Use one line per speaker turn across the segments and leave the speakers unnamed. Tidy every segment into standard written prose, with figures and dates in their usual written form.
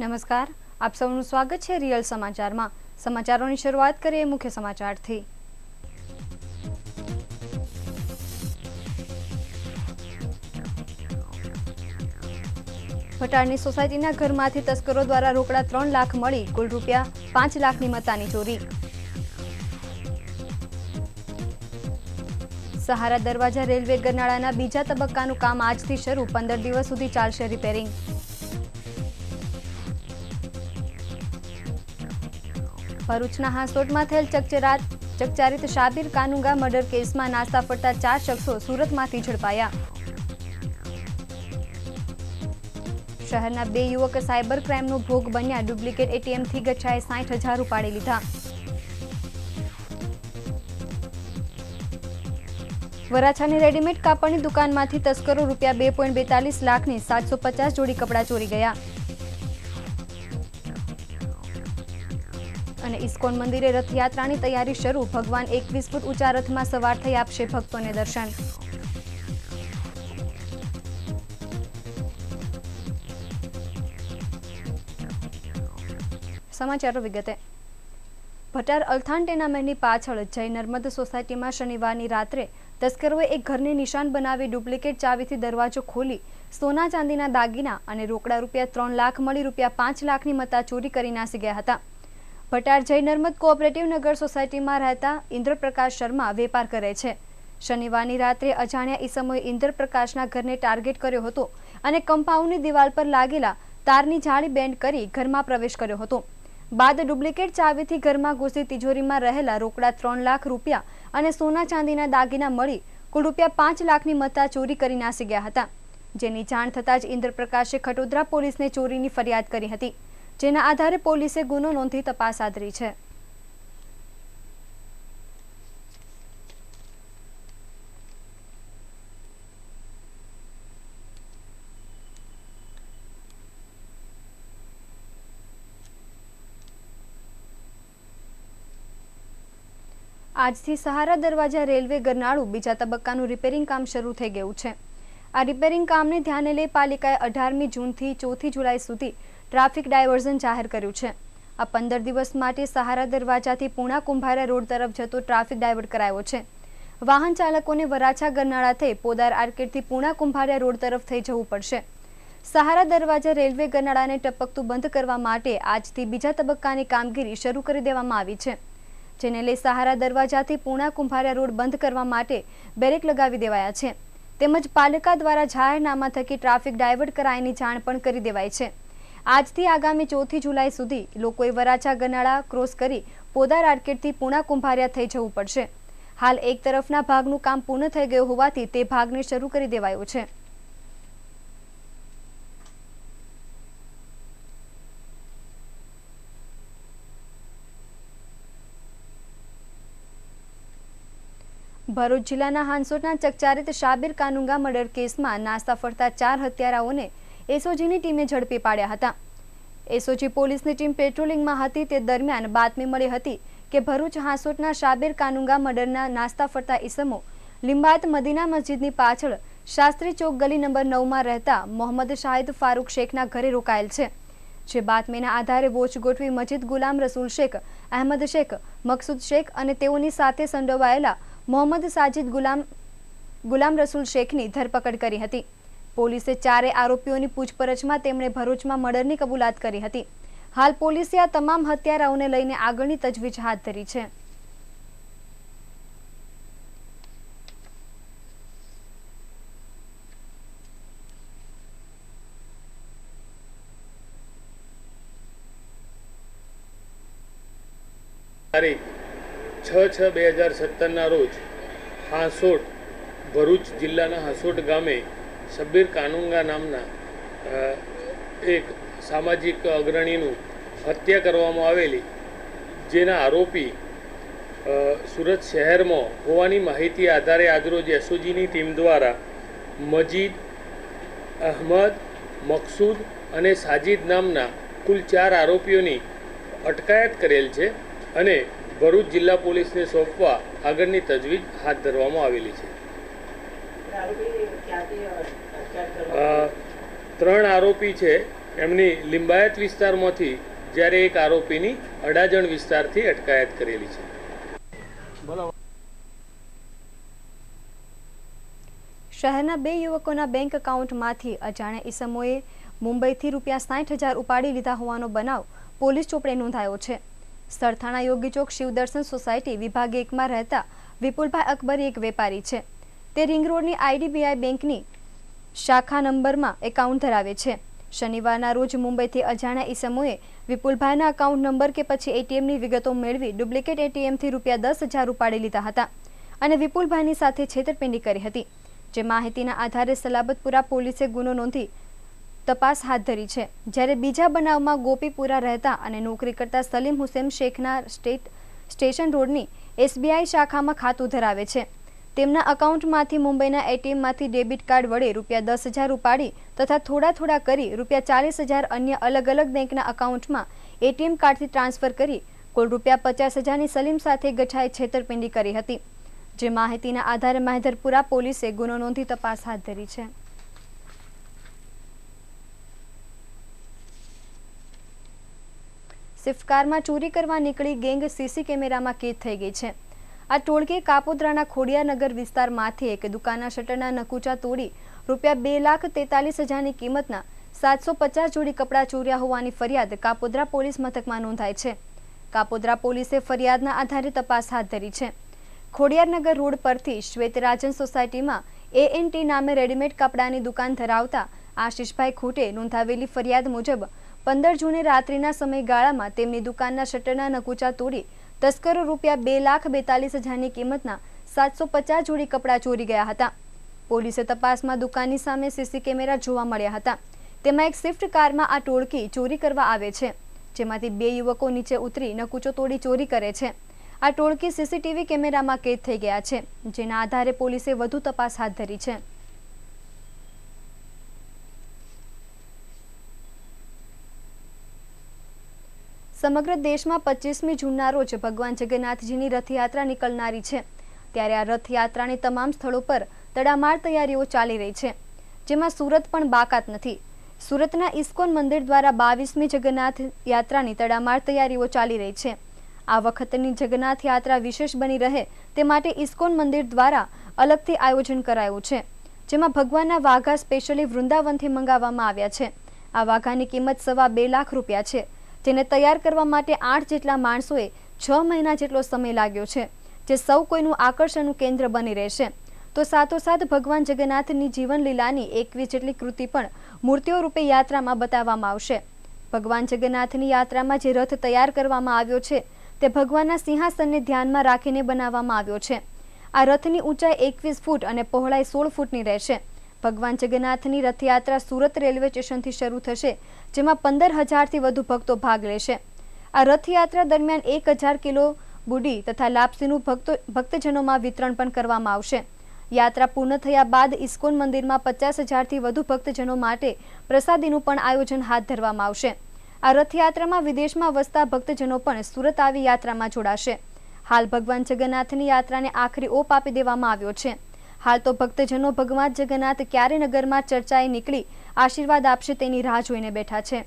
નમસ્કાર, આપ સૌનું સ્વાગત છે રિયલ સમાચારમાં। સમાચારોની શરૂઆત કરીએ મુખ્ય સમાચારથી। ભટારની સોસાયટીના ઘરમાંથી તસ્કરો દ્વારા રોકડા 3 લાખ મળી કુલ રૂપિયા 5 લાખની મત્તાની ચોરી। સહારા દરવાજા રેલવે ગરનાળાના બીજા તબક્કાનું કામ આજથી શરૂ, 15 દિવસ સુધી ચાલશે રિપેરિંગ। ભરૂચના હાંસોટમાં થયેલ ચકચારિત શાબીર કાનુંગા મર્ડર કેસમાં નાસ્તા ફરતા 4 શખ્સો સુરતમાંથી ઝડપાયા। શહેરના 2 યુવક સાયબર ક્રાઇમનો ભોગ બન્યા, ડુપ્લિકેટ એટીએમથી ગચ્છાએ 60,000 ઉપાડી લીધા। વરાછાની રેડીમેડ કાપડની દુકાનમાંથી તસ્કરો રૂપિયા 2.42 લાખની 750 જોડી કપડાં ચોરી ગયા। અને ઇસ્કોન મંદિરે રથયાત્રાની તૈયારી શરૂ, ભગવાન 21 ફૂટ ઊંચા રથમાં સવાર થઈ આપશે ભક્તોને દર્શન। સમાચારો વિગતે। ભટાર અલથાણ ટેનામેન્ટની પાછળ જય નર્મદ સોસાયટીમાં શનિવારની રાત્રે તસ્કરોએ એક ઘરને નિશાન બનાવી ડુપ્લિકેટ ચાવીથી દરવાજો ખોલી સોના ચાંદીના દાગીના અને રોકડા રૂપિયા 3 લાખ મળી રૂપિયા 5 લાખની મત્તા ચોરી કરી નાસી ગયા હતા। ભટાર જય નર્મદ કોઓપરેટિવ નગર સોસાયટીમાં રહેતા ઇન્દ્રપ્રકાશ શર્મા વેપાર કરે છે। શનિવારની રાત્રે અજાણ્યા ઈસમોએ ઇન્દ્રપ્રકાશના ઘરને ટાર્ગેટ કર્યો હતો અને કમ્પાઉન્ડની દિવાલ પર લાગેલા તારની જાળી બેન્ડ કરી ઘરમાં પ્રવેશ કર્યો હતો। બાદ ડુપ્લિકેટ ચાવીથી ઘરમાં ઘૂસી તિજોરીમાં રહેલા રોકડા 3 લાખ રૂપિયા અને સોના ચાંદીના દાગીના મળી કુલ રૂપિયા 5 લાખની મત્તા ચોરી કરી નાસી ગયા હતા। જેની જાણ થતાં જ ઇન્દ્રપ્રકાશે ખટોદરા પોલીસને ચોરીની ફરિયાદ કરી હતી, જેના આધારે પોલીસે ગુનો નોંધી તપાસ હાથ ધરી છે। આજથી સહારા દરવાજા રેલવે ગરનાળું બીજા તબક્કાનું રિપેરિંગ કામ શરૂ થઈ ગયું છે। આ રિપેરિંગ કામને ધ્યાને લઈ પાલિકાએ 18મી જૂનથી 4 જુલાઈ સુધી ટ્રાફિક ડાયવર્ઝન જાહેર કર્યું છે। આ 15 દિવસ માટે સહારા દરવાજાથી પૂણા કુંભારિયા રોડ તરફ જતો ટ્રાફિક ડાયવર્ટ કરાયો છે। વાહન ચાલકોને વરાછા ગરનાળા થઈ પોદાર આર્કેડથી પૂણા કુંભારિયા રોડ તરફ થઈ જવું પડશે। સહારા દરવાજા રેલવે ગરનાળાને ટપકતું બંધ કરવા માટે આજથી બીજા તબક્કાની કામગીરી શરૂ કરી દેવામાં આવી છે, જેને લઈ સહારા દરવાજાથી પૂણા કુંભારિયા રોડ બંધ કરવા માટે બેરેક લગાવી દેવાયા છે। તેમજ પાલિકા દ્વારા જાહેરનામા થકી ટ્રાફિક ડાયવર્ટ કરાયની જાણ પણ કરી દેવાઈ છે। આજથી આગામી 4 જુલાઈ સુધી લોકોએ વરાછા ગરનાળા ક્રોસ કરી પોદાર આર્કેડથી પૂણા કુંભારિયા થઈ જવું પડશે। હાલ એક તરફના ભાગનું કામ પૂર્ણ થઈ ગયું હોવાથી તે ભાગને શરૂ કરી દેવાયો છે। ભરૂચ જિલ્લાના હાંસોટના ચકચારિત શાબીર કાનુંગા મર્ડર કેસમાં નાસ્તા ફરતા 4 હત્યારાઓને એસઓજીની ટીમે ઝડપી પાડ્યા હતા। એસઓજી પોલીસની ટીમ પેટ્રોલિંગમાં હતી તે દરમિયાન બાતમી મળી હતી કે ભરૂચ હાંસોટના શાબીર કાનુંગા મર્ડરના નાસ્તા ફરતા ઈસમો લિંબાયત મદીના મસ્જિદની પાછળ શાસ્ત્રી ચોક ગલી નંબર 9માં રહેતા મોહમ્મદ શાહિદ ફારૂક શેખના ઘરે રોકાયેલ છે। જે બાતમીના આધારે વોચ ગોઠવી મસ્જિદ ગુલામ રસૂલ શેખ, અહેમદ શેખ, મકસૂદ શેખ અને તેઓની સાથે સંડોવાયેલા મોહમ્મદ સાજિદ ગુલામ રસૂલ શેખની ધરપકડ કરી હતી। પોલીસે 4 આરોપીઓની પૂછપરછમાં તેમણે ભરૂચમાં મર્ડરની કબૂલાત કરી હતી। હાલ પોલીસે આ તમામ હત્યારાઓને લઈને આગળની તજવીજ હાથ ધરી છે।
તારીખ 6/6/2017 રોજ હાંસોટ ભરૂચ જિલ્લાના હાંસોટ ગામે શબ્બીર કાનુંગા નામના એક સામાજિક અગ્રણીનું હત્યા કરવામાં આવેલી, જેના આરોપી સુરત શહેરમાં હોવાની માહિતી આધારે આજરોજ એસઓજીની ટીમ દ્વારા મજીદ, અહમદ, મકસૂદ અને સાજિદ નામના કુલ 4 આરોપીઓની અટકાયત કરેલ છે અને ભરૂચ જિલ્લા પોલીસને સોંપવા આગળની તજવીજ હાથ ધરવામાં આવેલી છે। 3 આરોપી છે એમની લિંબાયત વિસ્તારમાંથી જ્યારે એક આરોપીની અડાજણ વિસ્તારથી અટકાયત કરેલી છે.
શહેરના 2 યુવકોના બેંક એકાઉન્ટમાંથી અજાણ્યા ઈસમોએ મુંબઈથી ₹60,000 ઉપાડી લીધા હોવાનો બનાવ પોલીસ ચોપડે નોંધાયો છે. સરથાણા યોગી ચોક શિવદર્શન સોસાયટી વિભાગ 1માં રહેતા વિપુલભાઈ અકબરી એક વેપારી છે. તે રિંગ રોડની IDBI બેંકની શાખા નંબરમાં એકાઉન્ટ ધરાવે છે. શનિવારના રોજ મુંબઈથી અજાણ્યા ઈસમોએ વિપુલભાઈના એકાઉન્ટ નંબર કે પછી ATMની વિગતો મેળવી ડુપ્લિકેટ ATMથી ₹10,000 ઉપાડી લીધા હતા અને વિપુલભાઈની સાથે છેતરપિંડી કરી હતી. જે માહિતીના આધારે સલાબતપુરા પોલીસે ગુનો નોંધી તપાસ હાથ ધરી છે. જ્યારે બીજા બનાવમાં ગોપીપુરા રહેતા અને નોકરી કરતા સલીમ હુસેન શેખના સ્ટેશન રોડની SBI શાખામાં ખાતું ધરાવે છે. તેમના એકાઉન્ટમાંથી મુંબઈના ATMમાંથી ડેબિટ કાર્ડ વડે ₹10,000 ઉપાડી તથા થોડા કરી ₹40,000 અન્ય અલગ બેંકના એકાઉન્ટમાં ATM કાર્ડથી ટ્રાન્સફર કરી કુલ ₹50,000ની સલીમ સાથે ગઠાએ છેતરપિંડી કરી હતી. જે માહિતીના આધારે મહેન્દ્રપુરા પોલીસે ગુનો નોંધી તપાસ હાથ ધરી છે. સ્વિફ્ટ કારમાં ચોરી કરવા નીકળી ગેંગ CC કેમેરામાં કેદ થઈ ગઈ છે. આ ટોળકે કાપોદ્રાના ખોડિયારનગર વિસ્તારમાંથી એક દુકાનના શટરના નકુચા તોડી ₹2,43,000ની કિંમતના 750 જોડી કપડાં ચોર્યા હોવાની ફરિયાદ કાપોદ્રા પોલીસ મથકમાં નોંધાઈ છે. કાપોદ્રા પોલીસે ફરિયાદના આધારે તપાસ હાથ ધરી છે. ખોડિયારનગર રોડ પરથી શ્વેતરાજન સોસાયટીમાં ANT નામે રેડીમેડ કપડાની દુકાન ધરાવતા આશિષભાઈ ખૂટે નોંધાવેલી ફરિયાદ મુજબ 15 જૂને રાત્રિના સમયગાળામાં તેમની દુકાનના શટરના નકુચા તોડી તસ્કરો ₹2,42,000ની કિંમતના 750 જોડી કપડાં ચોરી ગયા હતા. પોલીસે તપાસમાં દુકાનની સામે CC કેમેરા જોવા મળ્યા હતા. તેમાં એક સ્વિફ્ટ કારમાં આ ટોળકી ચોરી કરવા આવે છે, જેમાંથી 2 યુવકો નીચે ઉતરી નકુચો તોડી ચોરી કરે છે. આ ટોળકી CCTV કેમેરામાં કેદ થઈ ગયા છે, જેના આધારે પોલીસે વધુ તપાસ હાથ ધરી છે. સમગ્ર દેશમાં 25મી જૂનના રોજ ભગવાન જગન્નાથજીની રથયાત્રા નીકળનારી છે. ત્યારે આ રથયાત્રાની તમામ સ્થળો પર તડામાર તૈયારીઓ ચાલી રહી છે, જેમાં સુરત પણ બાકાત નથી. સુરતના ઇસ્કોન મંદિર દ્વારા 22મી જગન્નાથ યાત્રાની તડામાર તૈયારીઓ ચાલી રહી છે. આ વખતની જગન્નાથ યાત્રા વિશેષ બની રહે તે માટે ઇસ્કોન મંદિર દ્વારા અલગથી આયોજન કરાયું છે, જેમાં ભગવાનના વાઘા સ્પેશિયલી વૃંદાવનથી મંગાવવામાં આવ્યા છે. આ વાઘાની કિંમત ₹2.25 લાખ છે, જેને તૈયાર કરવા માટે 8 જેટલા માણસોએ 6 મહિના જેટલો સમય લાગ્યો છે, જે સૌ કોઈનું આકર્ષણનું કેન્દ્ર બની રહેશે. તો સાથોસાથ ભગવાન જગન્નાથની જીવનલીલાની 21 જેટલી કૃતિ પણ મૂર્તિઓ રૂપે યાત્રામાં બતાવવામાં આવશે. ભગવાન જગન્નાથની યાત્રામાં જે રથ તૈયાર કરવામાં આવ્યો છે તે ભગવાનના સિંહાસનને ધ્યાનમાં રાખીને બનાવવામાં આવ્યો છે. આ રથની ઊંચાઈ 21 ફૂટ અને પહોળાઈ 16 ફૂટની રહેશે. ભગવાન જગન્નાથની રથયાત્રા સુરત રેલવે સ્ટેશનથી શરૂ થશે, જેમાં 15,000થી વધુ ભક્તો ભાગ લેશે. આ રથયાત્રા દરમિયાન 1,000 કિલો બુડી તથા લાપસીનું ભક્તજનોમાં વિતરણ પણ કરવામાં આવશે. યાત્રા પૂર્ણ થયા બાદ ઇસ્કોન મંદિરમાં 50,000થી વધુ ભક્તજનો માટે પ્રસાદીનું પણ આયોજન હાથ ધરવામાં આવશે. આ રથયાત્રામાં વિદેશમાં વસતા ભક્તજનો પણ સુરત આવી યાત્રામાં જોડાશે. હાલ ભગવાન જગન્નાથની યાત્રાને આખરી ઓપ આપી દેવામાં આવ્યો છે. હાલ તો ભક્તજનો ભગવાન જગન્નાથ ક્યારે નગરમાં ચર્ચાએ નીકળી આશીર્વાદ આપશે તેની રાહ જોઈને બેઠા છે.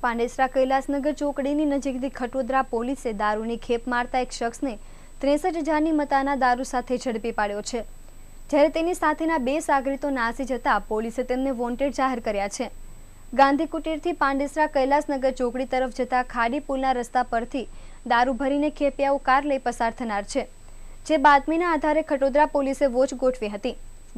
પાંડેસરા કૈલાસનગર ચોકડીની નજીકથી ખટોદરા પોલીસે દારૂની ખેપ મારતા એક શખ્સને 63,000ની મતાના દારૂ સાથે ઝડપી પાડ્યો છે. જ્યારે તેની સાથેના 2 સાગરીતો નાસી જતા પોલીસે તેમને વોન્ટેડ જાહેર કર્યા છે. ગાંધી કુટીરથી પાંડેસરા કૈલાસનગર ચોકડી તરફ જતા ખાડી પુલના રસ્તા પરથી દારૂ ભરીને ખેપિયાઓ કાર લઈ પસાર થનાર છે, જે બાતમીના આધારે ખટોદરા પોલીસે વોચ ગોઠવી હતી.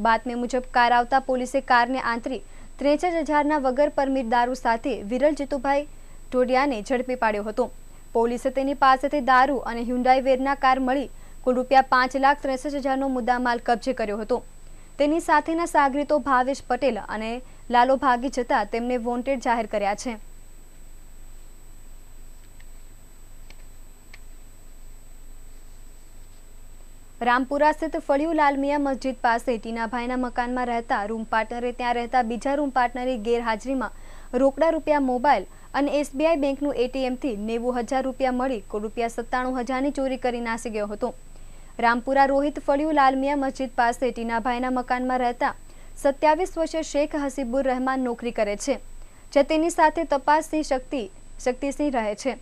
બાતમી મુજબ કાર આવતા પોલીસે કારને આંતરી 63,000ના વગર પરમિટ દારૂ સાથે વિરલ જીતુભાઈ ટોડિયાને ઝડપી પાડ્યો હતો. પોલીસે તેની પાસેથી દારૂ અને હ્યુન્ડાઈ વેરના કાર મળી કુલ ₹5,63,000નો મુદ્દામાલ કબજે કર્યો હતો। તેની સાથેના સાગરીતો ભાવેશ પટેલ અને લાલો ભાગી જતા તેમને વોન્ટેડ જાહેર કર્યા છે। રામપુરા સ્થિત ફળિયું લાલમિયા મસ્જિદ પાસે ટીનાભાઈના મકાનમાં રહેતા રૂમ પાર્ટનરે ત્યાં રહેતા બીજા રૂમ પાર્ટનરની ગેરહાજરીમાં રોકડા રૂપિયા, મોબાઈલ અને SBI બેંકનું ATMથી 90,000 રૂપિયા મળી કુલ ₹97,000ની ચોરી કરી નાસી ગયો હતો। રામપુરા રોહિત ફળિયું લાલમિયા મસ્જિદ પાસે ટીનાભાઈના મકાનમાં રહેતા 27 વર્ષીય શેખ હસીબુર રહેમાન નોકરી કરે છે, જે તેની સાથે તપાસની શક્તિસિંહ રહે છે।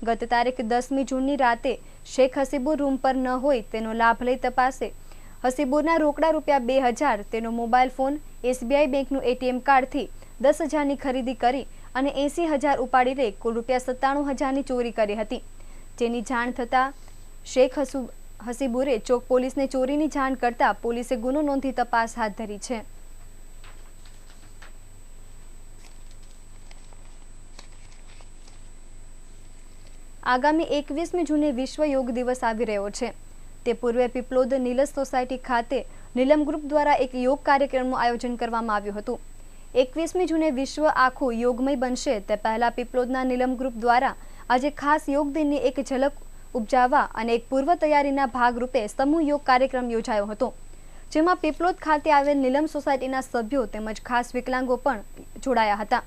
ગત તારીખ 10મી જૂનની રાતે શેખ હસીબુર રૂમ પર ન હોય તેનો લાભ લઈ તપાસે હસીબુરના રોકડા ₹2,000, તેનો મોબાઈલ ફોન, SBI બેંકનું ATM કાર્ડથી 10,000ની ખરીદી કરી અને 80,000 ઉપાડી લઈ કુલ ₹97,000ની ચોરી કરી હતી। જેની જાણ થતાં શેખ હસીબુરે ચોક પોલીસને ચોરીની જાણ કરતા પોલીસે ગુનો નોંધી તપાસ હાથ ધરી છે। આગામી 21મી જૂને વિશ્વ યોગ દિવસ આવી રહ્યો છે। તે પૂર્વે પીપલોદ નીલસ સોસાયટી ખાતે નીલમ ગ્રુપ દ્વારા એક યોગ કાર્યક્રમનું આયોજન કરવામાં આવ્યું હતું। 21મી જૂને વિશ્વ આખું યોગમય બનશે તે પહેલા પીપલોદના નીલમ ગ્રુપ દ્વારા આજે ખાસ યોગ દિનની એક ઝલક ઉપજાવવા અને એક પૂર્વ તૈયારીના ભાગરૂપે સમૂહ યોગ કાર્યક્રમ યોજાયો હતો, જેમાં પીપલોદ ખાતે આવેલ નીલમ સોસાયટીના સભ્યો તેમજ ખાસ વિકલાંગો પણ જોડાયા હતા।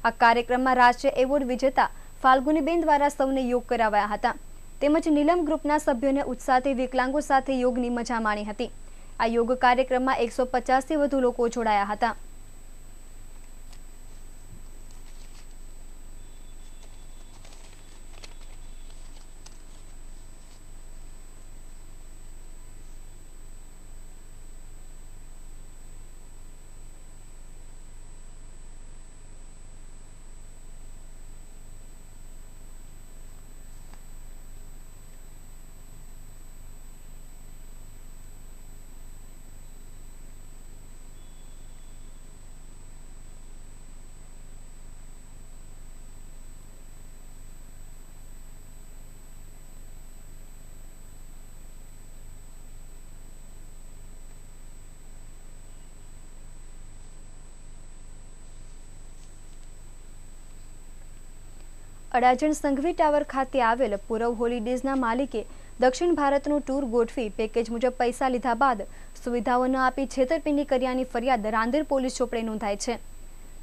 આ કાર્યક્રમમાં રાષ્ટ્રીય એવોર્ડ વિજેતા ફાલ્ગુનીબેન દ્વારા સૌને યોગ કરાવાયા હતા, તેમજ નીલમ ગ્રુપના સભ્યોને ઉત્સાહથી વિકલાંગો સાથે યોગની મજા માણી હતી। આ યોગ કાર્યક્રમમાં 150થી વધુ લોકો જોડાયા હતા। અડાજણ સંઘવી ટાવર ખાતે આવેલ પૂરવ હોલિડેઝના માલિકે દક્ષિણ ભારતનું ટૂર ગોઠવી પેકેજ મુજબ પૈસા લીધા બાદ સુવિધાઓ ન આપી છેતરપિંડી કર્યાની ફરિયાદ રાંદેર પોલીસ ચોપડે નોંધાઈ છે।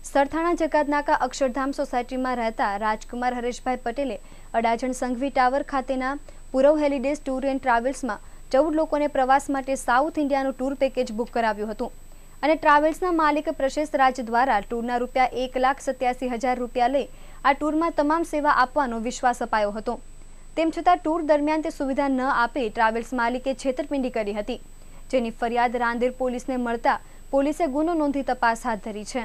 સરથાણા જકાતનાકા અક્ષરધામ સોસાયટીમાં રહેતા રાજકુમાર હરેશભાઈ પટેલે અડાજણ સંઘવી ટાવર ખાતેના પૂરવ હોલિડેઝ ટૂર એન્ડ ટ્રાવેલ્સમાં 14 લોકોને પ્રવાસ માટે સાઉથ ઇન્ડિયાનું ટૂર પેકેજ બુક કરાવ્યું હતું અને ટ્રાવેલ્સના માલિક પ્રશેષ રાજ દ્વારા ટૂરના ₹1,87,000 લઈ આ ટૂરમાં તમામ સેવા આપવાનો વિશ્વાસ અપાયો હતો। તેમ છતાં ટૂર દરમિયાન તે સુવિધા ન આપી ટ્રાવેલ્સ માલિકે છેતરપિંડી કરી હતી, જેની ફરિયાદ રાંદેર પોલીસને મળતા પોલીસે ગુનો નોંધી તપાસ હાથ ધરી છે।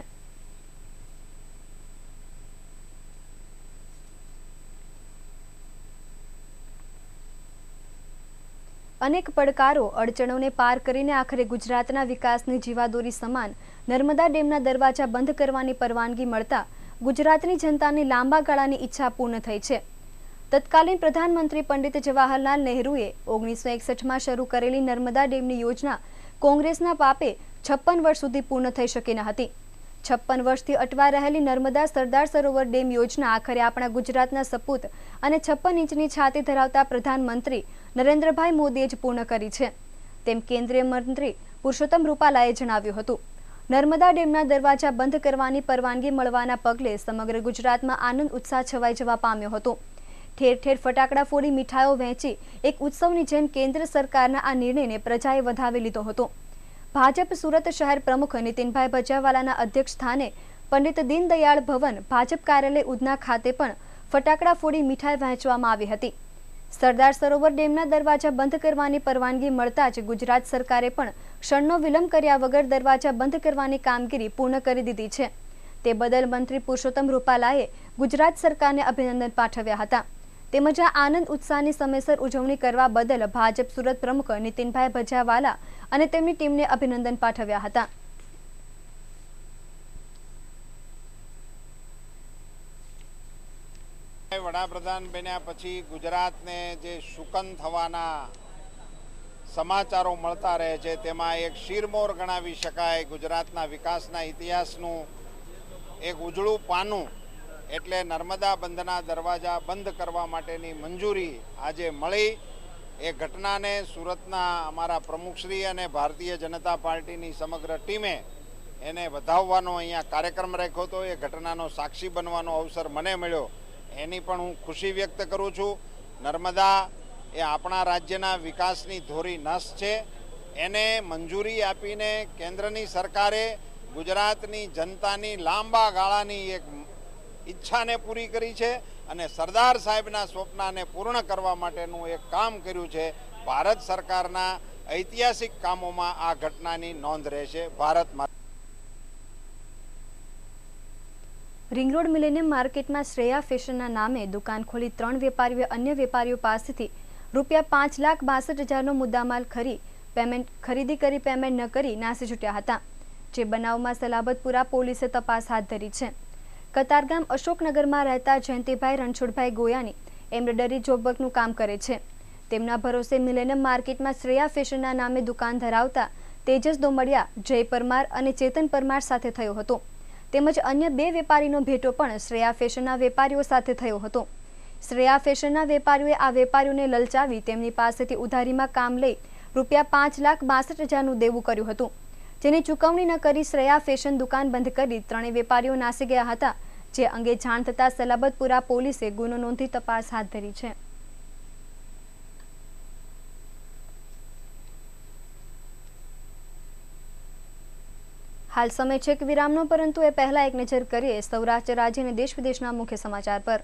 અનેક પડકારો, અડચણોને પાર કરીને આખરે ગુજરાતના વિકાસની જીવાદોરી સમાન નર્મદા ડેમના દરવાજા બંધ કરવાની પરવાનગી મળતા ગુજરાતની જનતાની લાંબા ગાળાની ઈચ્છા પૂર્ણ થઈ છે। તત્કાલીન પ્રધાનમંત્રી પંડિત જવાહરલાલ નહેરુએ 1961માં શરૂ કરેલી નર્મદા ડેમની યોજના કોંગ્રેસના પાપે 56 વર્ષ સુધી પૂર્ણ થઈ શકી ન હતી। 56 વર્ષથી અટવા રહેલી નર્મદા સરદાર સરોવર ડેમ યોજના આખરે આપણા ગુજરાતના સપૂત અને 56 ઇંચની છાતી ધરાવતા પ્રધાનમંત્રી નરેન્દ્રભાઈ મોદીએ જ પૂર્ણ કરી છે, તેમ કેન્દ્રીય મંત્રી પુરુષોત્તમ રૂપાલાએ જણાવ્યું હતું। નર્મદા ડેમના દરવાજા બંધ કરવાની પરવાનગી મળવાના પગલે સમગ્ર ગુજરાતમાં આનંદ ઉત્સાહ છવાઈ જવા પામ્યો હતો। ઠેર ઠેર ફટાકડા ફોડી મીઠાઈઓ વહેંચી એક ઉત્સવની જેમ કેન્દ્ર સરકારના આ નિર્ણયને પ્રજાએ વધાવી લીધો હતો। ભાજપ સુરત શહેર પ્રમુખ નીતિનભાઈ ભચાવાલાના અધ્યક્ષ સ્થાને પંડિત દીનદયાળ ભવન ભાજપ કાર્યાલય ઉધના ખાતે પણ ફટાકડા ફોડી મીઠાઈ વહેંચવામાં આવી હતી। સરદાર સરોવર ડેમના દરવાજા બંધ કરવાની પરવાનગી મળતા જ ગુજરાત સરકારે પણ ક્ષણનો વિલંબ કર્યા વગર દરવાજા બંધ કરવાની કામગીરી પૂર્ણ કરી દીધી છે। તે બદલ મંત્રી પુરુષોત્તમ રૂપાલાએ ગુજરાત સરકારને અભિનંદન પાઠવ્યા હતા, તેમજ આ આનંદ ઉત્સાહની સમયસર ઉજવણી કરવા બદલ ભાજપ સુરત પ્રમુખ નીતિનભાઈ ભચાવાલા અને તેમની ટીમને અભિનંદન પાઠવ્યા હતા।
વડાપ્રધાન બન્યા પછી ગુજરાતને જે શુકન થવાના સમાચારો મળતા રહે છે, તેમાં એક શિરમોર ગણાવી શકાય ગુજરાતના વિકાસના ઇતિહાસનું એક ઉજળું પાનું એટલે નર્મદા બંધના દરવાજા બંધ કરવા માટેની મંજૂરી આજે મળી। એ ઘટનાને સુરતના અમારા પ્રમુખશ્રી અને ભારતીય જનતા પાર્ટીની સમગ્ર ટીમે એને વધાવવાનો અહીંયા કાર્યક્રમ રાખ્યો હતો। એ ઘટનાનો સાક્ષી બનવાનો અવસર મને મળ્યો, એની પણ હું ખુશી વ્યક્ત કરું છું। નર્મદા એ આપણા રાજ્યના વિકાસની ધોરી નસ છે, એને મંજૂરી આપીને કેન્દ્રની સરકારે ગુજરાતની જનતાની લાંબા ગાળાની એક ઈચ્છાને પૂરી કરી છે અને સરદાર સાહેબના સ્વપ્નને પૂર્ણ કરવા માટેનું એક કામ કર્યું છે। ભારત સરકારના ઐતિહાસિક કામોમાં આ ઘટનાની નોંધ રહેશે। ભારતમાં
રિંગ રોડ મિલેનિયમ માર્કેટમાં શ્રેયા ફેશનના નામે દુકાન ખોલી 3 વેપારીઓએ અન્ય વેપારીઓ પાસેથી ₹5,62,000નો મુદ્દામાલ ખરીદી કરી પેમેન્ટ ન કરી નાસી છૂટ્યા હતા, જે બનાવમાં સલાબતપુરા પોલીસે તપાસ હાથ ધરી છે। કતારગામ અશોકનગરમાં રહેતા જયંતિભાઈ રણછોડભાઈ ગોયાની એમ્બ્રોઇડરી જોબવર્કનું કામ કરે છે। તેમના ભરોસે મિલેનિયમ માર્કેટમાં શ્રેયા ફેશનના નામે દુકાન ધરાવતા તેજસ દોમડિયા, જય પરમાર અને ચેતન પરમાર સાથે થયો હતો, તેમજ અન્ય 2 વેપારીનો ભેટો પણ શ્રેયા ફેશનના વેપારીઓ સાથે થયો હતો। શ્રેયા ફેશનના વેપારીઓએ આ વેપારીઓને લલચાવી તેમની પાસેથી ઉધારીમાં કામ લઈ ₹5,62,000નું દેવું કર્યું હતું, જેની ચૂકવણી ન કરી શ્રેયા ફેશન દુકાન બંધ કરી 3 વેપારીઓ નાસી ગયા હતા, જે અંગે જાણ થતાં સલાબતપુરા પોલીસે ગુનો નોંધી તપાસ હાથ ધરી છે। હાલ સમય છે એક વિરામનો, પરંતુ એ પહેલા એક નજર કરીએ સૌરાષ્ટ્ર રાજ્ય અને દેશ વિદેશના મુખ્ય સમાચાર પર।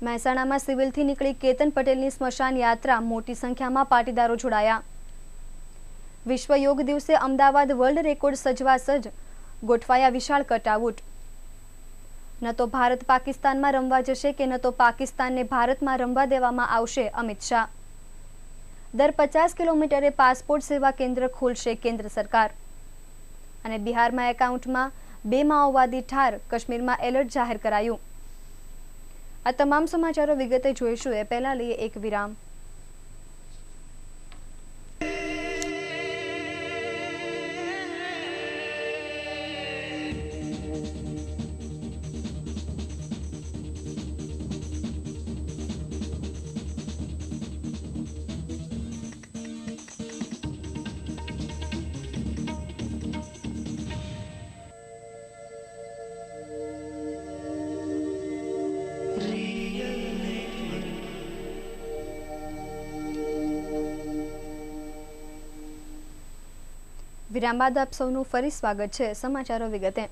મહેસાણામાં સિવિલથી નીકળી કેતન પટેલની સ્મશાન યાત્રા, મોટી સંખ્યામાં પાટીદારો જોડાયા। વિશ્વ યોગ દિવસે અમદાવાદ વર્લ્ડ રેકોર્ડ સજવા સજ્જ, ગોઠવાયા વિશાળ કટઆઉટ। ન તો ભારત પાકિસ્તાનમાં રમવા જશે કે ન તો પાકિસ્તાનને ભારતમાં રમવા દેવામાં આવશે, અમિત શાહ। દર 50 કિલોમીટરે પાસપોર્ટ સેવા કેન્દ્ર ખોલશે કેન્દ્ર સરકાર। અને બિહારમાં એકાઉન્ટમાં 2 માઓવાદી ઠાર, કાશ્મીરમાં એલર્ટ જાહેર કરાયું। આ તમામ સમાચારો વિગતે જોઈશું, એ પહેલા લઈએ એક વિરામ। વિરામ બાદ આપ સૌનું ફરી સ્વાગત છે। સમાચારો વિગતે।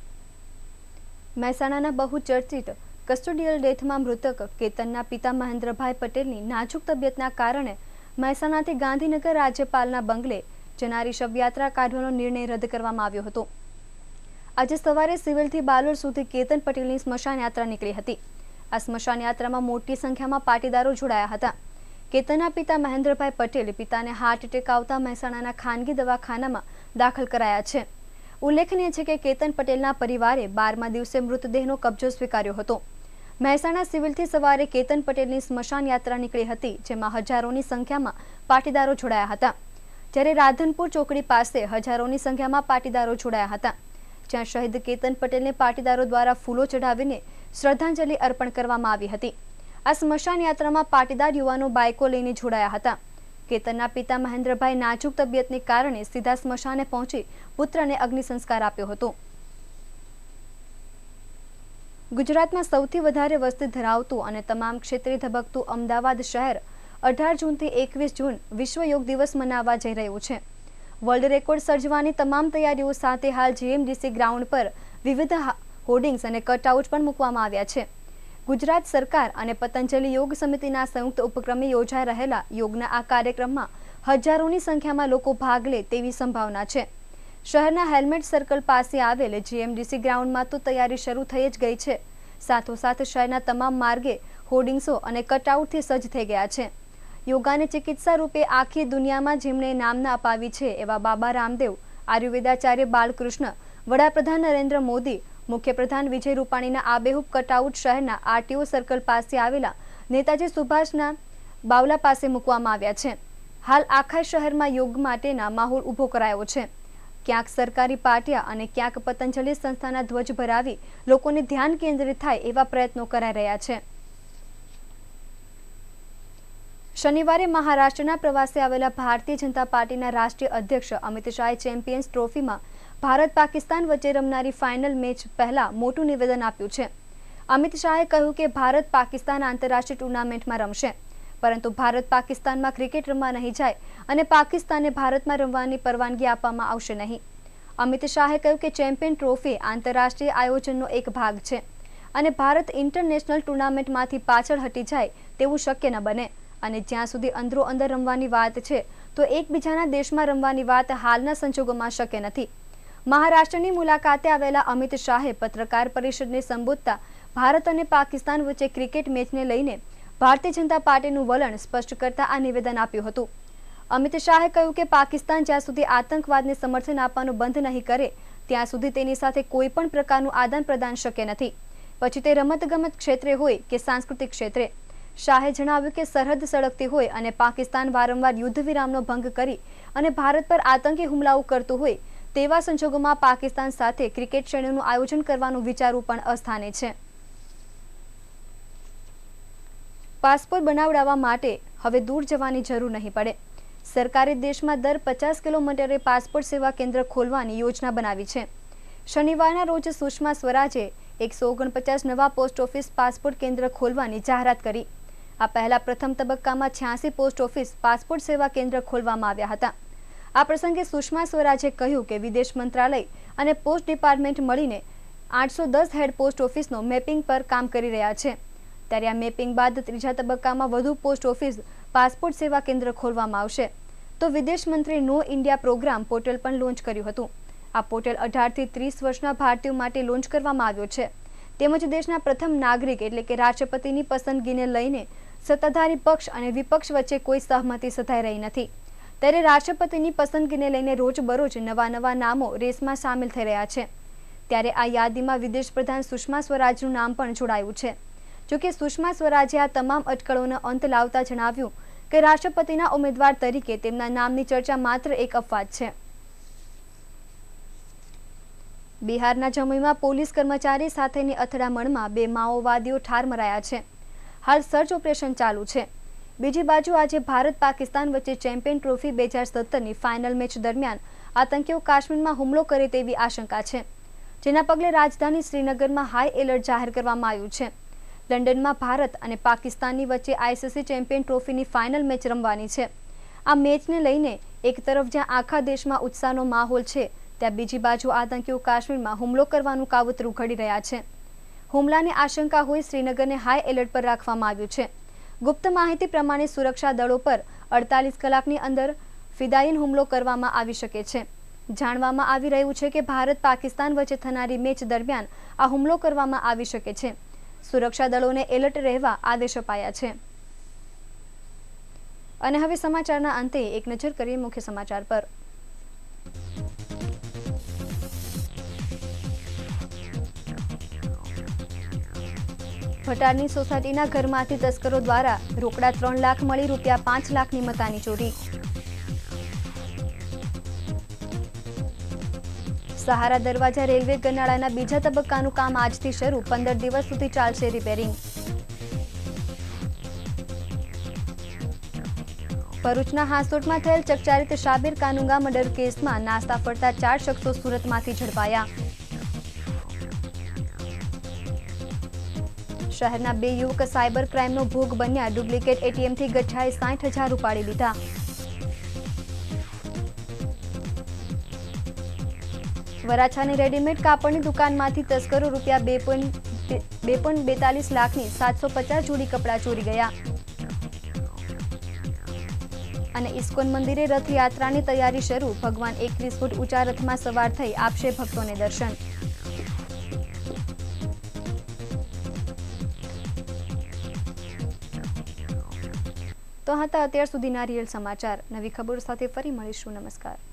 મહેસાણાના બહુચર્ચિત કસ્ટોડિયલ ડેથમાં મૃતક કેતનના પિતા મહેન્દ્રભાઈ પટેલની નાજુક તબિયતના કારણે મહેસાણાથી ગાંધીનગર રાજ્યપાલના બંગલે જનારી શવયાત્રા કાઢવાનો નિર્ણય રદ કરવામાં આવ્યો હતો। આજે સવારે સિવિલથી બાલોર સુધી કેતન પટેલની સ્મશાન યાત્રા નીકળી હતી। આ સ્મશાન યાત્રામાં મોટી સંખ્યામાં પાટીદારો જોડાયા હતા। કેતનના પિતા મહેન્દ્રભાઈ પટેલ પિતાને હાર્ટ એટેક આવતા મહેસાણાના ખાનગી દવાખાનામાં દાખલ કરાયા છે। ઉલ્લેખનીય છે કે કેતન પટેલના પરિવારે 12મા દિવસે મૃતદેહનો કબજો સ્વીકાર્યો હતો। મહેસાણા સિવિલથી સવારે કેતન પટેલની સ્મશાન યાત્રા નીકળી હતી, જેમાં હજારોની સંખ્યામાં પાટીદારો જોડાયા હતા, જ્યારે રાધનપુર ચોકડી પાસે હજારોની સંખ્યામાં પાટીદારો જોડાયા હતા, જ્યાં શહીદ કેતન પટેલને પાટીદારો દ્વારા ફૂલો ચઢાવીને શ્રદ્ધાંજલિ અર્પણ કરવામાં આવી હતી। આ સ્મશાન યાત્રામાં પાટીદાર યુવાનો બાઇકો લઈને જોડાયા હતા। કેતનના પિતા મહેન્દ્રભાઈ નાજુક તબિયતને કારણે સીધા સ્મશાને પહોંચી પુત્રને અગ્નિ સંસ્કાર આપ્યો હતો। ગુજરાતમાં સૌથી વધારે વસ્તી ધરાવતું અને તમામ ક્ષેત્રે ધબકતું અમદાવાદ શહેર 18 જૂનથી 21 જૂન વિશ્વ યોગ દિવસ મનાવવા જઈ રહ્યું છે। વર્લ્ડ રેકોર્ડ સર્જવાની તમામ તૈયારીઓ સાથે હાલ જીએમડીસી ગ્રાઉન્ડ પર વિવિધ હોર્ડિંગ્સ અને કટઆઉટ પણ મૂકવામાં આવ્યા છે। ગુજરાત સરકાર અને પતંજલિ યોગ સમિતિના સંયુક્ત ઉપક્રમે યોજાઈ રહેલા યોગના આ કાર્યક્રમમાં હજારોની સંખ્યામાં લોકો ભાગ લે તેવી સંભાવના છે। શહેરના હેલ્મેટ સર્કલ પાસે આવેલ જીએમડીસી ગ્રાઉન્ડમાં તો તૈયારી શરૂ થઈ જ ગઈ છે। સાથોસાથ શહેરના તમામ માર્ગે હોર્ડિંગ્સો અને કટઆઉટથી સજ્જ થઈ ગયા છે। યોગાને ચિકિત્સા રૂપે આખી દુનિયામાં જેમણે નામના અપાવી છે એવા બાબા રામદેવ, આયુર્વેદાચાર્ય બાલકૃષ્ણ, વડાપ્રધાન નરેન્દ્ર મોદી, મુખ્યપ્રધાન વિજય રૂપાણીના આબેહૂબ કટઆઉટ શહેરના આરટીઓ સર્કલ પાસે આવેલા નેતાજી સુભાષના બાવલા પાસે મૂકવામાં આવ્યા છે। હાલ આખા શહેરમાં યોગ માટેના માહોલ ઊભો કરાયો છે। ક્યાંક સરકારી પાટિયા અને ક્યાંક પતંજલિ સંસ્થાના ધ્વજ ભરાવી લોકોને ધ્યાન કેન્દ્રિત થાય એવા પ્રયત્નો કરાઈ રહ્યા છે। શનિવારે મહારાષ્ટ્રના પ્રવાસે આવેલા ભારતીય જનતા પાર્ટીના રાષ્ટ્રીય અધ્યક્ષ અમિત શાહે ચેમ્પિયન્સ ટ્રોફીમાં ભારત પાકિસ્તાન વચ્ચે રમનારી ફાઇનલ મેચ પહેલા મોટું નિવેદન આપ્યું છે। અમિત શાહે કહ્યું કે ભારત પાકિસ્તાન આંતરરાષ્ટ્રીય ટુર્નામેન્ટમાં રમશે, પરંતુ ભારત પાકિસ્તાનમાં ક્રિકેટ રમવા નહીં જાય અને પાકિસ્તાનને ભારતમાં રમવાની પરવાનગી આપવામાં આવશે નહીં। અમિત શાહે કહ્યું કે ચેમ્પિયન ટ્રોફી આંતરરાષ્ટ્રીય આયોજનનો એક ભાગ છે અને ભારત ઇન્ટરનેશનલ ટુર્નામેન્ટમાંથી પાછળ હટી જાય તેવું શક્ય ન બને અને જ્યાં સુધી અંદરો અંદર રમવાની વાત છે તો એકબીજાના દેશમાં રમવાની વાત હાલના સંજોગોમાં શક્ય નથી। મહારાષ્ટ્રની મુલાકાતે આવેલા અમિત શાહે પત્રકાર પરિષદને સંબોધતા ભારત અને પાકિસ્તાન વચ્ચે ક્રિકેટ મેચને લઈને ભારતીય જનતા પાર્ટીનું વલણ સ્પષ્ટ કરતા આ નિવેદન આપ્યું હતું। અમિત શાહે કહ્યું કે પાકિસ્તાન જ્યાં સુધી આતંકવાદને સમર્થન આપવાનું બંધ નહીં કરે ત્યાં સુધી તેની સાથે કોઈ પણ પ્રકારનું આદાન પ્રદાન શક્ય નથી, પછી તે રમતગમત ક્ષેત્રે હોય કે સાંસ્કૃતિક ક્ષેત્રે। શાહે જણાવ્યું કે સરહદ સળગતી હોય અને પાકિસ્તાન વારંવાર યુદ્ધ વિરામનો ભંગ કરી અને ભારત પર આતંકી હુમલાઓ કરતું હોય તેવા સંજોગોમાં પાકિસ્તાન સાથે ક્રિકેટ શ્રેણીનું આયોજન કરવાનું વિચારવું પણ અસ્થાને છે। પાસપોર્ટ બનાવડાવવા માટે હવે દૂર જવાની જરૂર નહીં પડે। સરકારે દેશમાં દર 50 કિલોમીટરે પાસપોર્ટ સેવા કેન્દ્ર ખોલવાની યોજના બનાવી છે। શનિવારના રોજ સુષ્મા સ્વરાજે 149 નવા પોસ્ટ ઓફિસ પાસપોર્ટ કેન્દ્ર ખોલવાની જાહેરાત કરી। આ પહેલા પ્રથમ તબક્કામાં 86 પોસ્ટ ઓફિસ પાસપોર્ટ સેવા કેન્દ્ર ખોલવામાં આવ્યા હતા। આ પ્રસંગે સુષ્મા સ્વરાજે કહ્યું કે વિદેશ મંત્રાલય અને પોસ્ટ ડિપાર્ટમેન્ટ મળીને 810 હેડ પોસ્ટ ઓફિસનો મેપિંગ પર કામ કરી રહ્યા છે, ત્યારે આ મેપિંગ બાદ ત્રીજા તબક્કામાં વધુ પોસ્ટ ઓફિસ પાસપોર્ટ સેવા કેન્દ્ર ખોલવામાં આવશે। તો વિદેશ મંત્રી નો ઇન્ડિયા પ્રોગ્રામ પોર્ટલ પણ લોન્ચ કર્યું હતું। આ પોર્ટલ 18 થી 30 વર્ષના ભારતીયો માટે લોન્ચ કરવામાં આવ્યો છે, તેમજ દેશના પ્રથમ નાગરિક એટલે કે રાષ્ટ્રપતિની પસંદગીને લઈને સત્તાધારી પક્ષ અને વિપક્ષ વચ્ચે કોઈ સહમતિ સધાઈ રહી નથી, ત્યારે રાષ્ટ્રપતિની પસંદગીને લઈને રોજબરોજ નવા નામો રેસમાં સામેલ થઈ રહ્યા છે। ત્યારે આ યાદીમાં વિદેશ પ્રધાન સુષ્મા સ્વરાજનું નામ પણ જોડાયું છે। જોકે સુષ્મા સ્વરાજે આ તમામ અટકળોનો અંત લાવતા જણાવ્યું કે રાષ્ટ્રપતિના ઉમેદવાર તરીકે તેમના નામની ચર્ચા માત્ર એક અફવા છે। બિહારના જમુઈમાં પોલીસ કર્મચારી સાથેની અથડામણમાં 2 માઓવાદીઓ ઠાર મરાયા છે। હાલ સર્ચ ઓપરેશન ચાલુ છે। બીજી બાજુ આજે ભારત પાકિસ્તાન વચ્ચે ચેમ્પિયન ટ્રોફી 2017ની ફાઇનલ મેચ દરમિયાન આતંકીઓ કાશ્મીરમાં હુમલો કરે તેવી આશંકા છે, જેના પગલે રાજધાની શ્રીનગરમાં હાઈ એલર્ટ જાહેર કરવામાં આવ્યું છે। લંડનમાં ભારત અને પાકિસ્તાનની વચ્ચે આઈસીસી ચેમ્પિયન ટ્રોફીની ફાઇનલ મેચ રમવાની છે। આ મેચને લઈને એક તરફ જ્યાં આખા દેશમાં ઉત્સાહનો માહોલ છે, ત્યાં બીજી બાજુ આતંકીઓ કાશ્મીરમાં હુમલો કરવાનું કાવતરું ઘડી રહ્યા છે। હુમલાની આશંકા હોઈ શ્રીનગરને હાઈ એલર્ટ પર રાખવામાં આવ્યું છે। ગુપ્ત માહિતી પ્રમાણે સુરક્ષા દળો પર 48 કલાકની અંદર ફિદાયીન હુમલો કરવામાં આવી શકે છે। જાણવામાં આવી રહ્યું છે કે ભારત પાકિસ્તાન વચ્ચે થનારી મેચ દરમિયાન આ હુમલો કરવામાં આવી શકે છે। સુરક્ષા દળોને એલર્ટ રહેવા આદેશ અપાયા છે। અને હવે સમાચારના અંતે એક નજર કરીએ મુખ્ય સમાચાર પર। ભટારની સોસાયટીના ઘરમાંથી તસ્કરો દ્વારા રોકડા 3 લાખ મળી રૂપિયા 5 લાખની મતાની ચોરી। સહારા દરવાજા રેલવે ગરનાળાના બીજા તબક્કાનું કામ આજથી શરૂ, 15 દિવસ સુધી ચાલશે રિપેરિંગ। ભરૂચના હાંસોટમાં થયેલ ચકચારિત શાબીર કાનુંગા મર્ડર કેસમાં નાસ્તા ફરતા 4 શખ્સો સુરતમાંથી ઝડપાયા। શહેરના 2 યુવક સાયબર ક્રાઇમનો ભોગ બન્યા, ડુપ્લિકેટ એટીએમથી ગઠિયાએ 60,000 ઉપાડી લીધા। વરાછાની રેડીમેડ કાપડની દુકાનમાંથી તસ્કરો રૂપિયા 2.42 લાખની 750 જોડી કપડાં ચોરી ગયા। અને ઇસ્કોન મંદિરે રથયાત્રાની તૈયારી શરૂ, ભગવાન 21 ફૂટ ઊંચા રથમાં સવાર થઈ આપશે ભક્તોને દર્શન। તો હતા અત્યાર સુધીના રિયલ સમાચાર। નવી ખબરો સાથે ફરી મળીશું। નમસ્કાર।